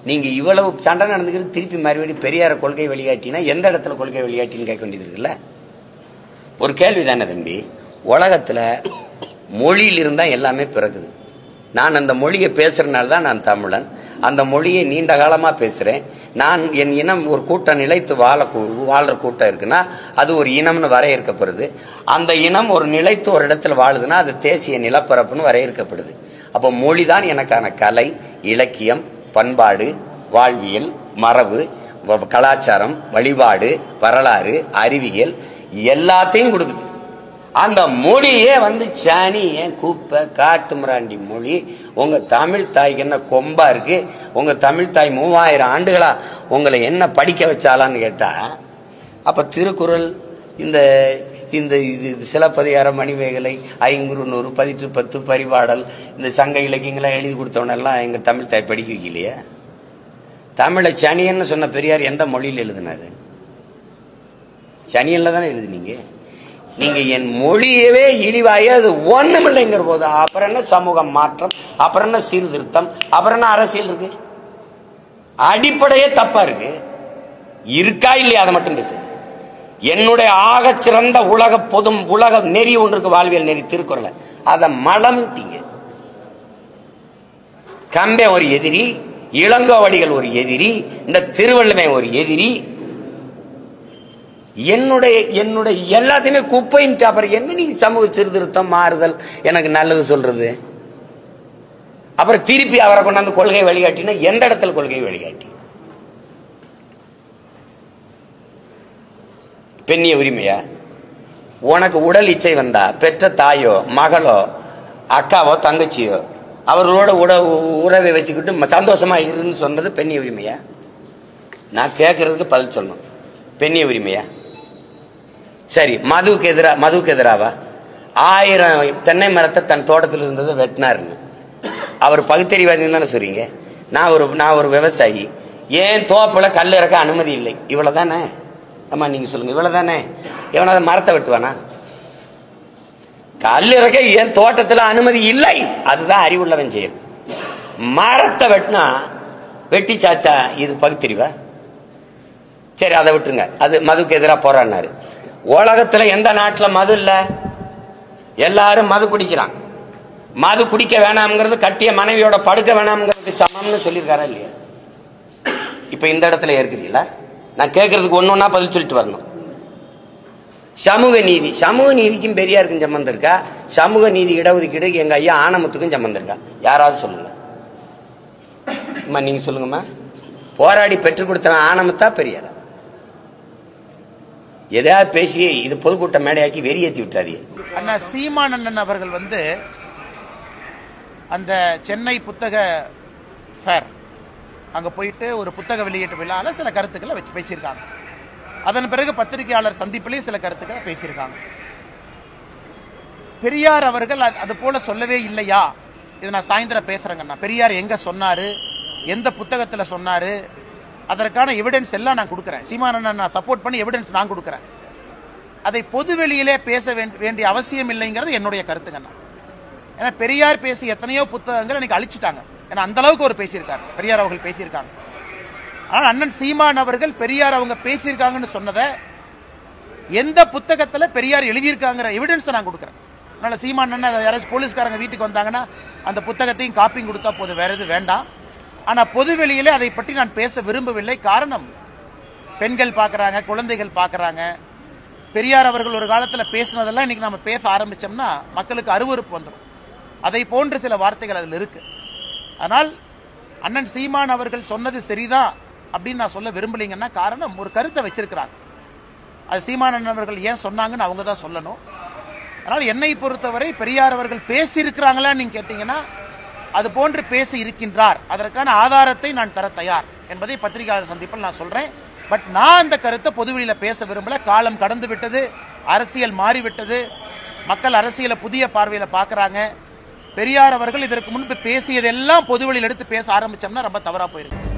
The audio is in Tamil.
நீங்க இவ்வளவு சண்டை நடந்துக்கிறது திருப்பி மறுபடியும் பெரியார கொள்கை வெளியாட்டினா எந்த இடத்துல கொள்கை வெளியாட்டின்னு கேட்க வேண்டியது இருக்குல்ல. ஒரு கேள்வி தானே தம்பி. உலகத்துல மொழியில் இருந்தா எல்லாமே பிறகுது. நான் அந்த மொழியை பேசுறதுனால தான் நான் தமிழன். அந்த மொழியை நீண்ட காலமா பேசுறேன். நான் என் இனம் ஒரு கூட்டம் நிலைத்து வாழ்ற கூட்டம் இருக்குன்னா அது ஒரு இனம்னு வரையறுக்கப்படுது. அந்த இனம் ஒரு நிலைத்து ஒரு இடத்துல வாழுதுன்னா அது தேசிய நிலப்பரப்புன்னு வரையறுக்கப்படுது. அப்ப மொழிதான் எனக்கான கலை, இலக்கியம், பண்பாடு, வாழ்வியல், மரபு, கலாச்சாரம், வழிபாடு, வரலாறு, அறிவியல் எல்லாத்தையும் கொடுக்குது. அந்த மொழியே சாணி கூப்ப காட்டு மிராண்டி மொழி. உங்க தமிழ் தாய்க்கு என்ன கொம்பா இருக்கு? உங்க தமிழ் தாய் 3000 ஆண்டுகளா உங்களை என்ன படிக்க வச்சாலான்னு கேட்டா, அப்ப திருக்குறள், இந்த இந்த சிலப்பதிகாரம், மணிமேகலை, ஐங்குறுநூறு, 1810, பரிபாடல், இந்த சங்க இலக்கியங்கள்லாம் எழுதி கொடுத்தவனெல்லாம் எங்க தமிழ் தாய் படிக்க வைக்கலையா? தமிழை சனியன்னு சொன்ன பெரியார் எந்த மொழியில் எழுதினாரு? சனியன்ல தானே எழுதினீங்க. நீங்க என் மொழியவே இழிவாய அது ஒண்ணுமில்லைங்கிற போது அப்புறம் என்ன சமூக மாற்றம், அப்புறம் என்ன சீர்திருத்தம், அப்புறம் என்ன அரசியல் இருக்கு? அடிப்படையே தப்பா இருக்கு. இருக்கா இல்லையா அதை மட்டும் பேசு. என்னுடைய ஆக சிறந்த உலக நெறி ஒன்று இருக்கு, வாழ்வியல் நெறி, திருக்குறள். அதை மலம்ட்டீங்க. கம்பே ஒரு எதிரி, இளங்கோவடிகள் ஒரு எதிரி, இந்த திருவள்ளுவன் ஒரு எதிரி. என்னுடைய எல்லாத்தையுமே குப்பைன்ட்டு அப்புறம் என்ன நீ சமூக சீர்திருத்தம், மாறுதல், எனக்கு நல்லது சொல்றது? அப்புறம் திருப்பி அவரை கொண்டாந்து கொள்கை வழிகாட்டினா எந்த இடத்துல கொள்கை வழிகாட்டி? பெண்ணிய உரிமையா? உனக்கு உடல் இச்சை வந்தா பெற்ற தாயோ, மகளோ, அக்காவோ, தங்கச்சியோ அவர்களோட உறவை வச்சுக்கிட்டு சந்தோஷமா இருன்னு சொன்னது பெண்ணிய உரிமையா? நான் கேட்கறதுக்கு பதில் சொல்லணும். பெண்ணிய உரிமையா? சரி, மதுவுக்கு எதிராவா? 1000 தென்னை மரத்தை தன் தோட்டத்தில் இருந்ததை வெட்டினாருன்னு அவர் பகுத்தறிவாதின்னு தானே சொல்றீங்க. நான் ஒரு விவசாயி, ஏன் தோப்புல கல் இறக்க அனுமதி இல்லை, இவ்வளவுதானே? ஆமா, நீங்க சொல்லுங்க, இவ்வளவுதானே? எவனாவது மரத்தை வெட்டுவானா? கல் இறக்க ஏன் தோட்டத்தில் அனுமதி இல்லை, அதுதான் அறிவுள்ளவன் செயல். மரத்தை வெட்டினா வெட்டி சாச்சா இது பகுத்தறிவா? சரி, அதை விட்டுருங்க. அது மதுக்கு எதிராக போராடினாரு. உலகத்துல எந்த நாட்டில் மது இல்ல? எல்லாரும் மது குடிக்கிறான். மது குடிக்க வேணாம்ங்கிறது கட்டிய மனைவியோட படுக்க வேணாம்ங்கிறதுக்கு சமம்னு சொல்லியிருக்காரா இல்லையா? இப்ப இந்த இடத்துல ஏற்கிறீங்களா? நான் கேட்கறதுக்கு ஒன்னொன்னா பதில் சொல்லிட்டு வரணும். சமூக நீதிக்கும் பெரியாருக்கும் சம்பந்தம் இருக்கா? சமூக நீதி இடஒதுக்கீடு எங்க ஐயா ஆனமுத்துக்கும் சம்பந்தம் இருக்கா? யாராவது சொல்லுங்க. நீங்க சொல்லுங்கம்மா. போராடி பெற்றுக் கொடுத்தவன் ஆனமுத்தா பெரியாரா? எதையாவது பேசி இது பொதுக்கூட்ட மேடையாக்கி வெறியேற்றி விட்டாதீங்க. அண்ணா சீமான் அண்ணன் அவர்கள் அந்த சென்னை புத்தக ஃபேர் அங்க போயிட்டு ஒரு புத்தக வெளியீட்டு விழாவில் சில கருத்துக்களை வச்சு பேசியிருக்காங்க. அதன் பிறகு பத்திரிகையாளர் சந்திப்பிலே சில கருத்துக்களை பேசியிருக்காங்க. பெரியார் அவர்கள் அது போல சொல்லவே இல்லையா? இது நான் சாயந்தரம் பேசுறேங்கண்ணா. பெரியார் எங்க சொன்னாரு, எந்த புத்தகத்துல சொன்னாரு, அதற்கான எவிடன்ஸ் எல்லாம் நான் கொடுக்குறேன். சீமான் நான் சப்போர்ட் பண்ணி எவிடன்ஸ் நான் கொடுக்குறேன். அதை பொது வெளியிலே பேச வேண்டிய அவசியம் இல்லைங்கிறது என்னுடைய கருத்துங்கண்ணா. ஏன்னா பெரியார் பேசி எத்தனையோ புத்தகங்கள் இன்னைக்கு அழிச்சிட்டாங்க. ஏன்னா அந்த அளவுக்கு அவர் பேசியிருக்காரு, பெரியார் அவர்கள் பேசியிருக்காங்க. ஆனால் அண்ணன் சீமான் அவர்கள் பெரியார் அவங்க பேசியிருக்காங்கன்னு சொன்னதை எந்த புத்தகத்துல பெரியார் எழுதியிருக்காங்கிற எவிடன்ஸை நான் கொடுக்குறேன். அதனால சீமான் அண்ணன் யாராச்சும் போலீஸ்காரங்க வீட்டுக்கு வந்தாங்கன்னா அந்த புத்தகத்தையும் காப்பியும் கொடுத்தா போதும், வேற எது வேண்டாம். ஆனா பொது வெளியிலே அதை பற்றி நான் பேச விரும்பவில்லை. காரணம், பெண்கள் பார்க்கறாங்க, குழந்தைகள் பார்க்கறாங்க. பெரியார் அவர்கள் ஒரு காலத்துல பேசினதெல்லாம் இன்னைக்கு நம்ம பேச ஆரம்பிச்சோம்னா மக்களுக்கு அருவருப்பு வந்துடும். அதை போன்ற சில வார்த்தைகள் அதில் இருக்கு. ஆனால் அண்ணன் சீமான் அவர்கள் சொன்னது சரிதான் அப்படின்னு நான் சொல்ல விரும்பலைங்கன்னா காரணம், ஒரு கருத்தை வச்சிருக்கிறாங்க. அது சீமான் அண்ணன் அவர்கள் ஏன் சொன்னாங்கன்னு அவங்க தான் சொல்லணும். அதனால் என்னை பொறுத்தவரை பெரியார் அவர்கள் பேசி இருக்கிறாங்களா நீங்க கேட்டீங்கன்னா அது போன்று பேசி இருக்கின்றார், அதற்கான ஆதாரத்தை நான் தர தயார் என்பதை பத்திரிகையாளர் சந்திப்பில் நான் சொல்றேன். பட் நான் அந்த கருத்தை பொதுவெளியில பேச விரும்பல. காலம் கடந்து விட்டது, அரசியல் மாறிவிட்டது, மக்கள் அரசியலை புதிய பார்வையில பாக்குறாங்க. பெரியார் அவர்கள் இதற்கு முன்பு பேசியதெல்லாம் பொதுவெளியில் எடுத்து பேச ஆரம்பிச்சோம்னா ரொம்ப தவறா போயிருக்கு.